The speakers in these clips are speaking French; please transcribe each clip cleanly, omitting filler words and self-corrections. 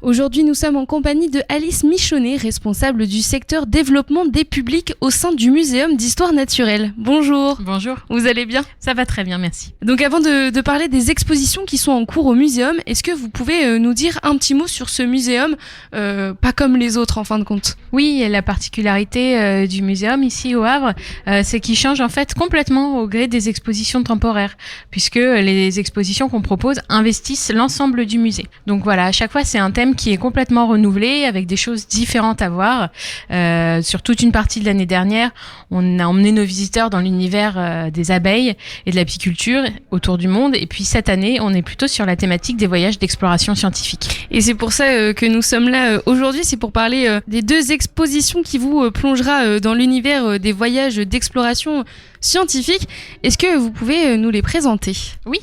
Aujourd'hui, nous sommes en compagnie de Alice Michonnet, responsable du secteur développement des publics au sein du Muséum d'Histoire Naturelle. Bonjour. Bonjour. Vous allez bien ? Ça va très bien, merci. Donc avant de parler des expositions qui sont en cours au muséum, est-ce que vous pouvez nous dire un petit mot sur ce muséum, pas comme les autres en fin de compte ? Oui, la particularité du muséum ici au Havre, c'est qu'il change en fait complètement au gré des expositions temporaires, puisque les expositions qu'on propose investissent l'ensemble du musée. Donc voilà, à chaque fois c'est un thème qui est complètement renouvelé, avec des choses différentes à voir. Sur toute une partie de l'année dernière, on a emmené nos visiteurs dans l'univers des abeilles et de l'apiculture autour du monde, et puis cette année, on est plutôt sur la thématique des voyages d'exploration scientifique. Et c'est pour ça que nous sommes là aujourd'hui, c'est pour parler des deux expositions qui vous plongera dans l'univers des voyages d'exploration scientifique. Est-ce que vous pouvez nous les présenter ? Oui,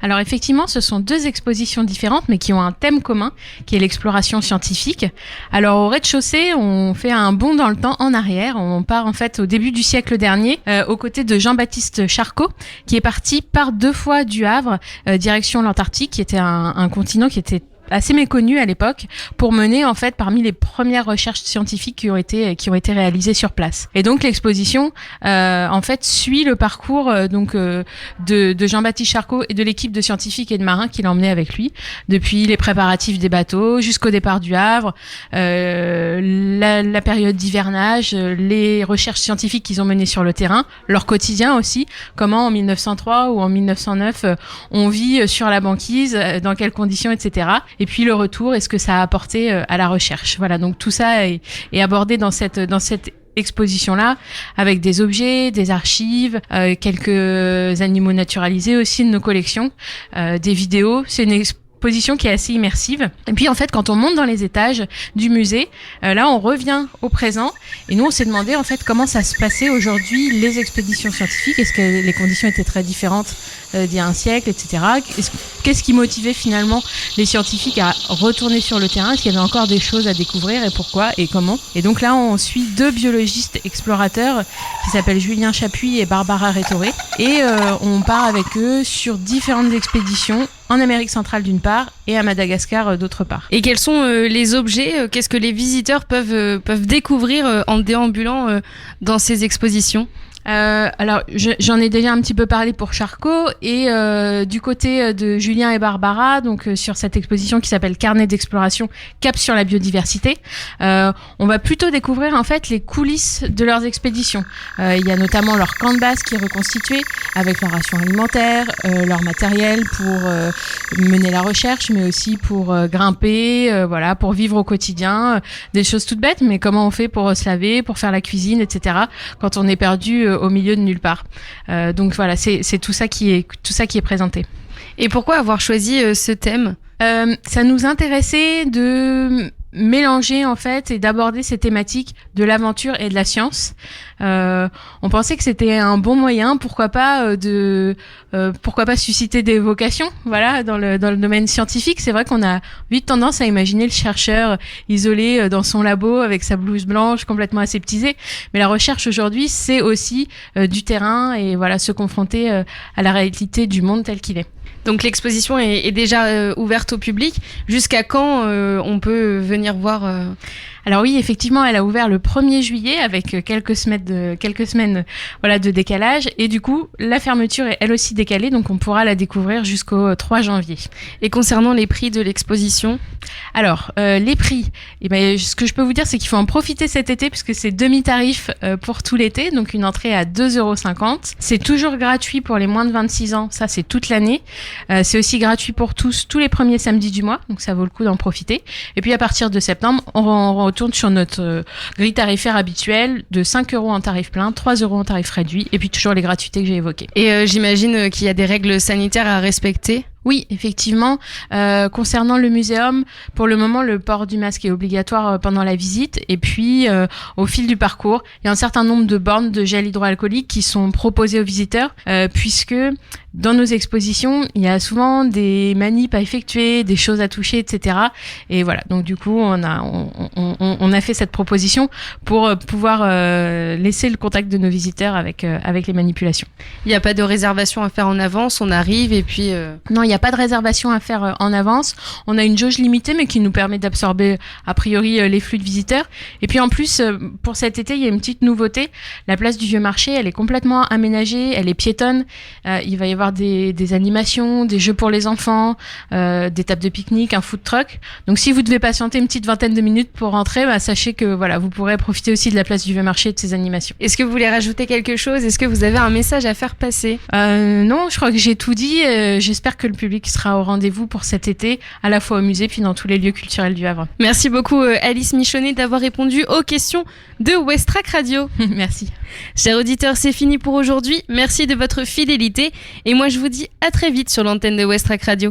alors effectivement, ce sont deux expositions différentes, mais qui ont un thème commun, qui est l'exploration scientifique. Alors au rez-de-chaussée, on fait un bond dans le temps en arrière. On part en fait au début du siècle dernier, aux côtés de Jean-Baptiste Charcot, qui est parti par 2 fois du Havre, direction l'Antarctique, qui était un continent qui était assez méconnu à l'époque, pour mener en fait parmi les premières recherches scientifiques qui ont été réalisées sur place. Et donc l'exposition en fait suit le parcours de Jean-Baptiste Charcot et de l'équipe de scientifiques et de marins qu'il a emmené avec lui, depuis les préparatifs des bateaux jusqu'au départ du Havre, la période d'hivernage, les recherches scientifiques qu'ils ont menées sur le terrain, leur quotidien aussi, comment en 1903 ou en 1909 on vit sur la banquise, dans quelles conditions, etc. Et puis le retour et ce que ça a apporté à la recherche. Voilà, donc tout ça est abordé dans cette exposition-là, avec des objets, des archives, quelques animaux naturalisés aussi de nos collections, des vidéos. C'est une exposition qui est assez immersive. Et puis en fait, quand on monte dans les étages du musée, là on revient au présent, et nous on s'est demandé en fait comment ça se passait aujourd'hui les expéditions scientifiques. Est-ce que les conditions étaient très différentes d'il y a un siècle, etc. Qu'est-ce qui motivait finalement les scientifiques à retourner sur le terrain ? Est-ce qu'il y avait encore des choses à découvrir, et pourquoi et comment ? Et donc là on suit 2 biologistes explorateurs qui s'appellent Julien Chapuis et Barbara Rétoré, et on part avec eux sur différentes expéditions en Amérique centrale d'une part et à Madagascar d'autre part. Et quels sont les objets, qu'est-ce que les visiteurs peuvent découvrir en déambulant dans ces expositions ? Alors, j'en ai déjà un petit peu parlé pour Charcot, et du côté de Julien et Barbara, donc sur cette exposition qui s'appelle Carnet d'exploration, cap sur la biodiversité, on va plutôt découvrir en fait les coulisses de leurs expéditions. Il y a notamment leur camp de base qui est reconstitué avec leur ration alimentaire, leur matériel pour mener la recherche, mais aussi pour grimper, voilà, pour vivre au quotidien, des choses toutes bêtes, mais comment on fait pour se laver, pour faire la cuisine, etc. quand on est perdu au milieu de nulle part. Donc voilà, c'est tout ça qui est présenté. Et pourquoi avoir choisi ce thème ? Ça nous intéressait de mélanger en fait et d'aborder ces thématiques de l'aventure et de la science. On pensait que c'était un bon moyen, pourquoi pas susciter des vocations, voilà, dans le domaine scientifique. C'est vrai qu'on a vite tendance à imaginer le chercheur isolé dans son labo avec sa blouse blanche complètement aseptisée, mais la recherche aujourd'hui c'est aussi du terrain, et voilà, se confronter à la réalité du monde tel qu'il est. Donc l'exposition est déjà ouverte au public. Jusqu'à quand on peut venir voir Alors oui, effectivement, elle a ouvert le 1er juillet avec quelques semaines voilà, de décalage. Et du coup, la fermeture est elle aussi décalée, donc on pourra la découvrir jusqu'au 3 janvier. Et concernant les prix de l'exposition ? Alors, les prix, ce que je peux vous dire, c'est qu'il faut en profiter cet été, puisque c'est demi-tarif pour tout l'été, donc une entrée à 2,50 €. C'est toujours gratuit pour les moins de 26 ans, ça c'est toute l'année. C'est aussi gratuit pour tous les premiers samedis du mois, donc ça vaut le coup d'en profiter. Et puis à partir de septembre, on retourne sur notre grille tarifaire habituelle de 5 € en tarif plein, 3 € en tarif réduit, et puis toujours les gratuités que j'ai évoquées. Et j'imagine qu'il y a des règles sanitaires à respecter ? Oui, effectivement. Concernant le muséum, pour le moment, le port du masque est obligatoire pendant la visite. Et puis, au fil du parcours, il y a un certain nombre de bornes de gel hydroalcoolique qui sont proposées aux visiteurs, puisque dans nos expositions, il y a souvent des manips à effectuer, des choses à toucher, etc. Et voilà, donc du coup, on a fait cette proposition pour pouvoir laisser le contact de nos visiteurs avec les manipulations. Il n'y a pas de réservation à faire en avance, on arrive et puis... Non, il n'y a pas de réservation à faire en avance. On a une jauge limitée, mais qui nous permet d'absorber a priori les flux de visiteurs. Et puis en plus, pour cet été, il y a une petite nouveauté. La place du Vieux Marché, elle est complètement aménagée, elle est piétonne. Il va y avoir des animations, des jeux pour les enfants, des tables de pique-nique, un food truck. Donc si vous devez patienter une petite vingtaine de minutes pour rentrer, sachez que voilà, vous pourrez profiter aussi de la place du Vieux Marché et de ses animations. Est-ce que vous voulez rajouter quelque chose ? Est-ce que vous avez un message à faire passer ? Non, je crois que j'ai tout dit. J'espère que le public sera au rendez-vous pour cet été, à la fois au musée puis dans tous les lieux culturels du Havre. Merci beaucoup Alice Michonnet d'avoir répondu aux questions de Westrack Radio. Merci. Chers auditeurs, c'est fini pour aujourd'hui. Merci de votre fidélité et moi je vous dis à très vite sur l'antenne de Westrack Radio.